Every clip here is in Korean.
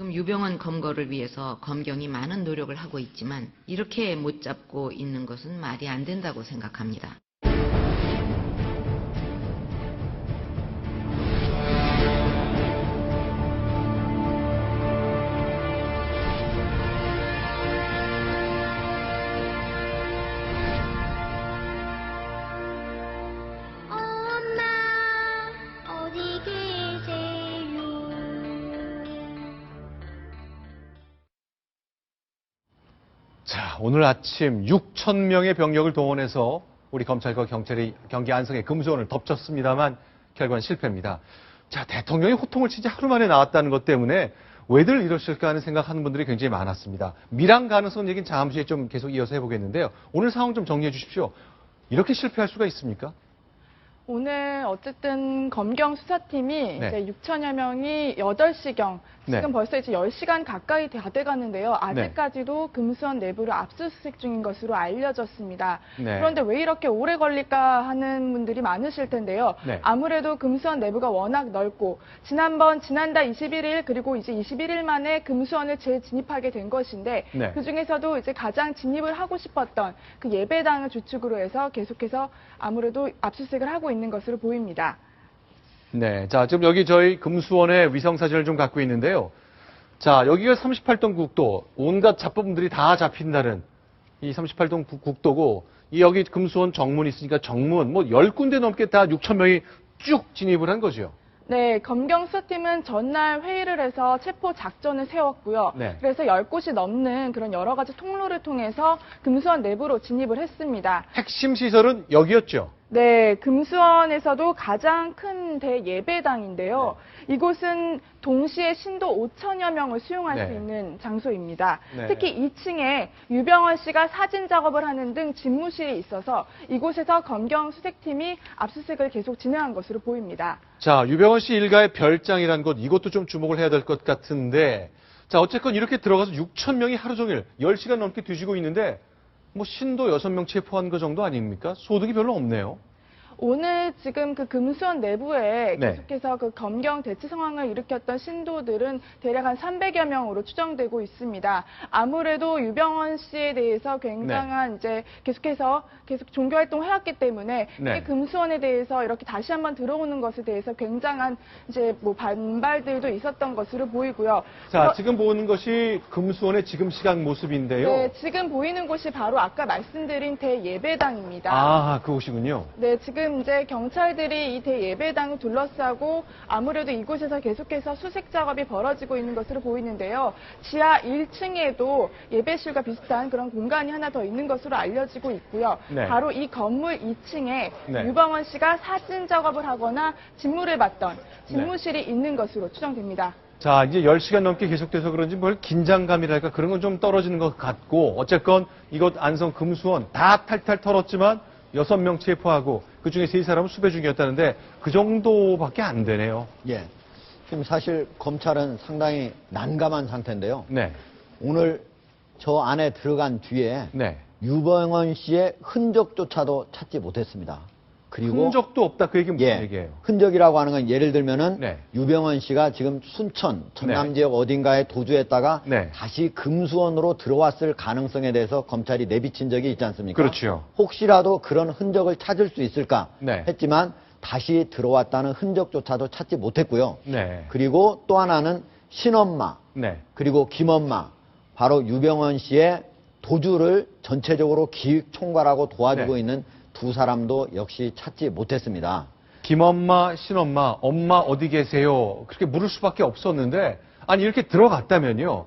지금 유병헌 검거를 위해서 검경이 많은 노력을 하고 있지만 이렇게 못 잡고 있는 것은 말이 안 된다고 생각합니다. 자, 오늘 아침 6천 명의 병력을 동원해서 우리 검찰과 경찰이 경기 안성의 금수원을 덮쳤습니다만 결과는 실패입니다. 자, 대통령이 호통을 치지 하루 만에 나왔다는 것 때문에 왜들 이러실까 하는 생각하는 분들이 굉장히 많았습니다. 밀항 가능성 얘기는 잠시 좀 계속 이어서 해보겠는데요. 오늘 상황 좀 정리해 주십시오. 이렇게 실패할 수가 있습니까? 오늘 어쨌든 검경 수사팀이 네. 이제 6천여 명이 8시경, 지금 네. 벌써 이제 10시간 가까이 다 돼가는데요. 아직까지도 금수원 내부를 압수수색 중인 것으로 알려졌습니다. 네. 그런데 왜 이렇게 오래 걸릴까 하는 분들이 많으실 텐데요. 네. 아무래도 금수원 내부가 워낙 넓고 지난달 21일 그리고 이제 21일 만에 금수원을 재진입하게 된 것인데 네. 그중에서도 이제 가장 진입을 하고 싶었던 그 예배당을 주축으로 해서 계속해서 아무래도 압수수색을 하고 있는 것으로 보입니다. 네, 자, 지금 여기 저희 금수원의 위성사진을 좀 갖고 있는데요. 자, 여기가 38동 국도, 온갖 잡범들이 다 잡힌다는 이 38동 국도고, 이 여기 금수원 정문이 있으니까 정문, 뭐 10군데 넘게 다 6천 명이 쭉 진입을 한 거죠. 네, 검경 수사팀은 전날 회의를 해서 체포 작전을 세웠고요. 네. 그래서 10곳이 넘는 그런 여러 가지 통로를 통해서 금수원 내부로 진입을 했습니다. 핵심 시설은 여기였죠. 네, 금수원에서도 가장 큰 대예배당인데요. 네. 이곳은 동시에 신도 5천여 명을 수용할 네. 수 있는 장소입니다. 네. 특히 2층에 유병헌 씨가 사진 작업을 하는 등 집무실이 있어서 이곳에서 검경 수색팀이 압수수색을 계속 진행한 것으로 보입니다. 자, 유병헌 씨 일가의 별장이라는 곳, 이것도 좀 주목을 해야 될 것 같은데, 자, 어쨌건 이렇게 들어가서 6천 명이 하루 종일 10시간 넘게 뒤지고 있는데, 뭐 신도 6명 체포한 거 정도 아닙니까? 소득이 별로 없네요. 오늘 지금 그 금수원 내부에 네. 계속해서 그 검경 대치 상황을 일으켰던 신도들은 대략 한 300여 명으로 추정되고 있습니다. 아무래도 유병헌 씨에 대해서 굉장한 이제 계속 종교 활동을 해왔기 때문에 네. 이 금수원에 대해서 이렇게 다시 한번 들어오는 것에 대해서 굉장한 이제 뭐 반발들도 있었던 것으로 보이고요. 자, 지금 보는 것이 금수원의 지금 시각 모습인데요. 네, 지금 보이는 곳이 바로 아까 말씀드린 대예배당입니다. 아, 그곳이군요. 네, 지금 이제 경찰들이 이 대예배당을 둘러싸고 아무래도 이곳에서 계속해서 수색 작업이 벌어지고 있는 것으로 보이는데요. 지하 1층에도 예배실과 비슷한 그런 공간이 하나 더 있는 것으로 알려지고 있고요. 네. 바로 이 건물 2층에 네. 유병헌 씨가 사진 작업을 하거나 직무를 받던 집무실이 있는 것으로 추정됩니다. 자, 이제 10시간 넘게 계속돼서 그런지 뭘 긴장감이랄까 그런 건 좀 떨어지는 것 같고, 어쨌건 이곳 안성 금수원 다 탈탈 털었지만 6명 체포하고 그중에 3사람은 수배 중이었다는데 그 정도밖에 안 되네요. 예. 지금 사실 검찰은 상당히 난감한 상태인데요. 네. 오늘 저 안에 들어간 뒤에 네. 유병헌 씨의 흔적조차도 찾지 못했습니다. 그리고 흔적도 없다. 그 얘기는 무슨 얘기예요? 흔적이라고 하는 건 예를 들면은 네. 유병헌 씨가 지금 순천, 전남 네. 지역 어딘가에 도주했다가 네. 다시 금수원으로 들어왔을 가능성에 대해서 검찰이 내비친 적이 있지 않습니까? 그렇죠. 혹시라도 그런 흔적을 찾을 수 있을까 네. 했지만 다시 들어왔다는 흔적조차도 찾지 못했고요. 네. 그리고 또 하나는 신엄마, 네. 그리고 김엄마, 바로 유병헌 씨의 도주를 전체적으로 기획 총괄하고 도와주고 네. 있는 두 사람도 역시 찾지 못했습니다. 김엄마, 신엄마, 엄마 어디 계세요? 그렇게 물을 수밖에 없었는데, 아니 이렇게 들어갔다면요.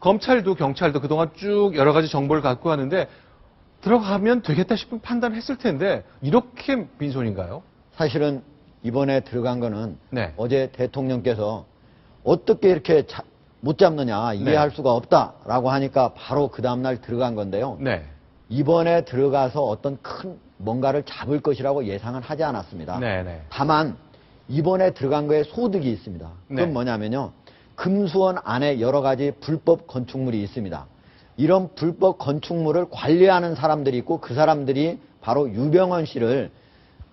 검찰도 경찰도 그동안 쭉 여러 가지 정보를 갖고 하는데 들어가면 되겠다 싶은 판단을 했을 텐데 이렇게 빈손인가요? 사실은 이번에 들어간 거는 네. 어제 대통령께서 어떻게 이렇게 못 잡느냐 이해할 네. 수가 없다라고 하니까 바로 그 다음날 들어간 건데요. 네. 이번에 들어가서 어떤 큰 뭔가를 잡을 것이라고 예상은 하지 않았습니다. 네. 다만 이번에 들어간 거에 소득이 있습니다. 그건 네. 뭐냐면요. 금수원 안에 여러 가지 불법 건축물이 있습니다. 이런 불법 건축물을 관리하는 사람들이 있고 그 사람들이 바로 유병헌 씨를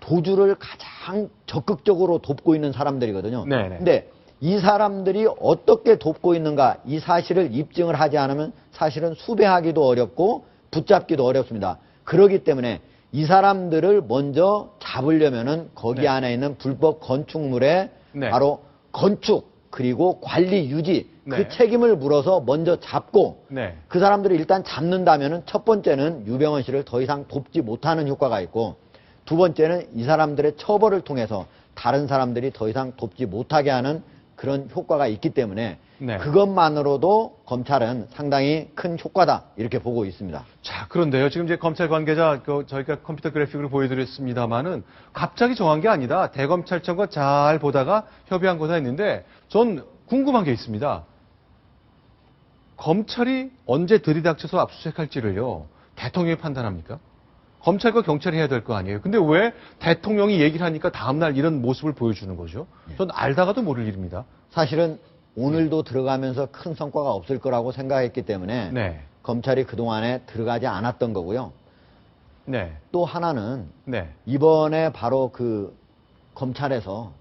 도주를 가장 적극적으로 돕고 있는 사람들이거든요. 네네. 근데 이 사람들이 어떻게 돕고 있는가 이 사실을 입증을 하지 않으면 사실은 수배하기도 어렵고 붙잡기도 어렵습니다. 그렇기 때문에 이 사람들을 먼저 잡으려면은 거기 네. 안에 있는 불법 건축물의 네. 바로 건축 그리고 관리 유지 네. 그 책임을 물어서 먼저 잡고 네. 그 사람들을 일단 잡는다면은 첫 번째는 유병헌 씨를 더 이상 돕지 못하는 효과가 있고 두 번째는 이 사람들의 처벌을 통해서 다른 사람들이 더 이상 돕지 못하게 하는 그런 효과가 있기 때문에 네. 그것만으로도 검찰은 상당히 큰 효과다 이렇게 보고 있습니다. 자, 그런데요. 지금 이제 검찰 관계자 저희가 컴퓨터 그래픽을 보여드렸습니다만은 갑자기 정한 게 아니다. 대검찰청과 잘 보다가 협의한 거다 했는데 전 궁금한 게 있습니다. 검찰이 언제 들이닥쳐서 압수수색할지를요. 대통령이 판단합니까? 검찰과 경찰이 해야 될 거 아니에요. 근데 왜 대통령이 얘기를 하니까 다음날 이런 모습을 보여주는 거죠? 전 알다가도 모를 일입니다. 사실은 오늘도 들어가면서 큰 성과가 없을 거라고 생각했기 때문에 네. 검찰이 그동안에 들어가지 않았던 거고요. 네. 또 하나는 네. 이번에 바로 그 검찰에서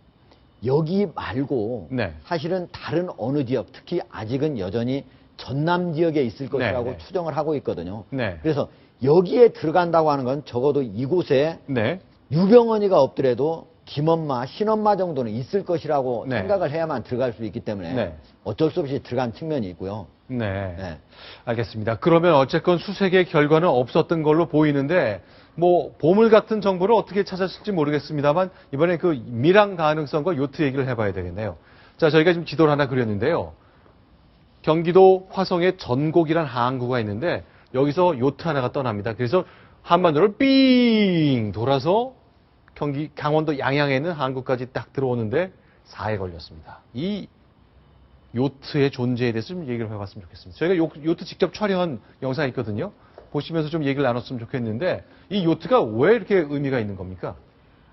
여기 말고 네. 사실은 다른 어느 지역, 특히 아직은 여전히 전남 지역에 있을 것이라고 네. 추정을 하고 있거든요. 네. 그래서 여기에 들어간다고 하는 건 적어도 이곳에 네. 유병헌이가 없더라도 김엄마, 신엄마 정도는 있을 것이라고 네. 생각을 해야만 들어갈 수 있기 때문에 네. 어쩔 수 없이 들어간 측면이 있고요. 네. 네. 알겠습니다. 그러면 어쨌건 수색의 결과는 없었던 걸로 보이는데 뭐 보물 같은 정보를 어떻게 찾았을지 모르겠습니다만 이번에 그 밀항 가능성과 요트 얘기를 해봐야 되겠네요. 자, 저희가 지금 지도를 하나 그렸는데요. 경기도 화성에 전곡이란 항구가 있는데 여기서 요트 하나가 떠납니다. 그래서 한반도를 삥 돌아서 강원도 양양에 있는 항구까지 딱 들어오는데 4일 걸렸습니다. 이 요트의 존재에 대해서 좀 얘기를 해봤으면 좋겠습니다. 저희가 요트 직접 촬영한 영상이 있거든요. 보시면서 좀 얘기를 나눴으면 좋겠는데 이 요트가 왜 이렇게 의미가 있는 겁니까?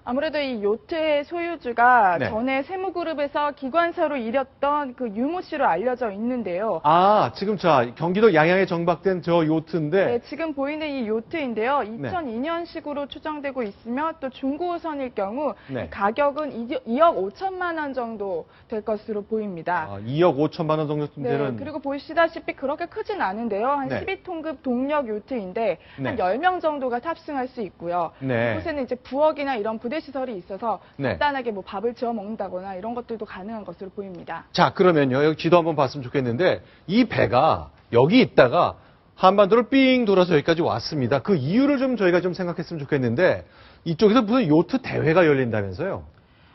아무래도 이 요트의 소유주가 네. 전에 세무그룹에서 기관사로 일했던 그 유모 씨로 알려져 있는데요. 아, 지금 자 경기도 양양에 정박된 저 요트인데 네, 지금 보이는 이 요트인데요. 2002년식으로 추정되고 있으며 또 중고선일 경우 네. 이 가격은 2억 5천만 원 정도 될 것으로 보입니다. 2억 5천만 원 정도 네, 되는 그리고 보시다시피 그렇게 크진 않은데요. 한 네. 12톤급 동력 요트인데 네. 한 10명 정도가 탑승할 수 있고요. 네. 이곳에는 이제 부엌이나 이런 부대 시설이 있어서 네. 간단하게 뭐 밥을 지어 먹는다거나 이런 것들도 가능한 것으로 보입니다. 자, 그러면요. 여기 지도 한번 봤으면 좋겠는데 이 배가 여기 있다가 한반도를 삥 돌아서 여기까지 왔습니다. 그 이유를 좀 저희가 좀 생각했으면 좋겠는데 이쪽에서 무슨 요트 대회가 열린다면서요?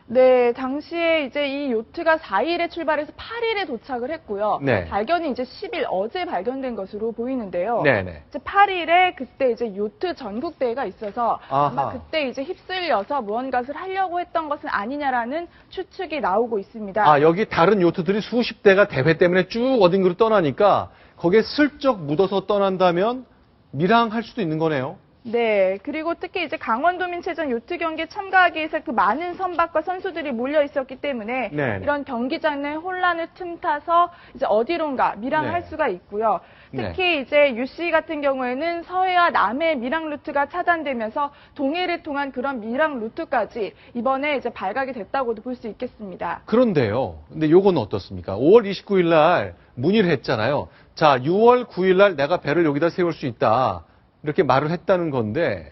네, 당시에 이제 이 요트가 4일에 출발해서 8일에 도착을 했고요. 네. 발견이 이제 10일 어제 발견된 것으로 보이는데요. 네네. 이제 8일에 그때 이제 요트 전국대회가 있어서 아마 아하. 그때 이제 휩쓸려서 무언가를 하려고 했던 것은 아니냐라는 추측이 나오고 있습니다. 아, 여기 다른 요트들이 수십 대가 대회 때문에 쭉 어딘가로 떠나니까 거기에 슬쩍 묻어서 떠난다면 밀항할 수도 있는 거네요. 네, 그리고 특히 이제 강원도민체전 요트 경기에 참가하기 위해서 그 많은 선박과 선수들이 몰려 있었기 때문에 네. 이런 경기장의 혼란을 틈타서 이제 어디론가 밀항할 네. 수가 있고요. 네. 특히 이제 UC 같은 경우에는 서해와 남해 밀항 루트가 차단되면서 동해를 통한 그런 밀항 루트까지 이번에 이제 발각이 됐다고도 볼 수 있겠습니다. 그런데요. 근데 요건 어떻습니까? 5월 29일 날 문의를 했잖아요. 자, 6월 9일 날 내가 배를 여기다 세울 수 있다. 이렇게 말을 했다는 건데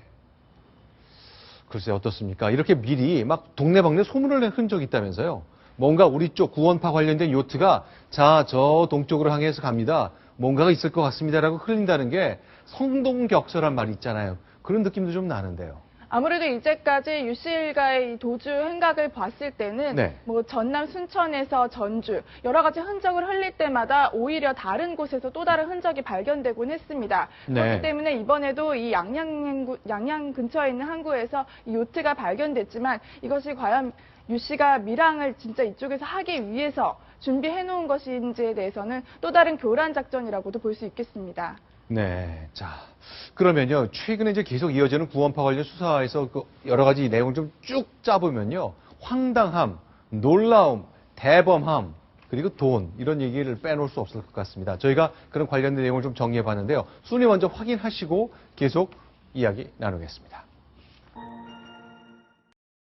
글쎄 어떻습니까? 이렇게 미리 막 동네방네 소문을 낸 흔적이 있다면서요. 뭔가 우리 쪽 구원파 관련된 요트가 자, 저 동쪽으로 항해해서 갑니다. 뭔가가 있을 것 같습니다라고 흘린다는 게 성동격서란 말이 있잖아요. 그런 느낌도 좀 나는데요. 아무래도 이제까지 유씨일가의 도주 행각을 봤을 때는 네. 뭐 전남 순천에서 전주 여러 가지 흔적을 흘릴 때마다 오히려 다른 곳에서 또 다른 흔적이 발견되곤 했습니다. 네. 그렇기 때문에 이번에도 이 양양 근처에 있는 항구에서 이 요트가 발견됐지만 이것이 과연 유 씨가 밀항을 진짜 이쪽에서 하기 위해서 준비해 놓은 것인지에 대해서는 또 다른 교란 작전이라고도 볼 수 있겠습니다. 네. 자, 그러면요. 최근에 이제 계속 이어지는 구원파 관련 수사에서 그 여러 가지 내용을 좀 쭉 짜보면요. 황당함, 놀라움, 대범함, 그리고 돈, 이런 얘기를 빼놓을 수 없을 것 같습니다. 저희가 그런 관련된 내용을 좀 정리해 봤는데요. 순위 먼저 확인하시고 계속 이야기 나누겠습니다.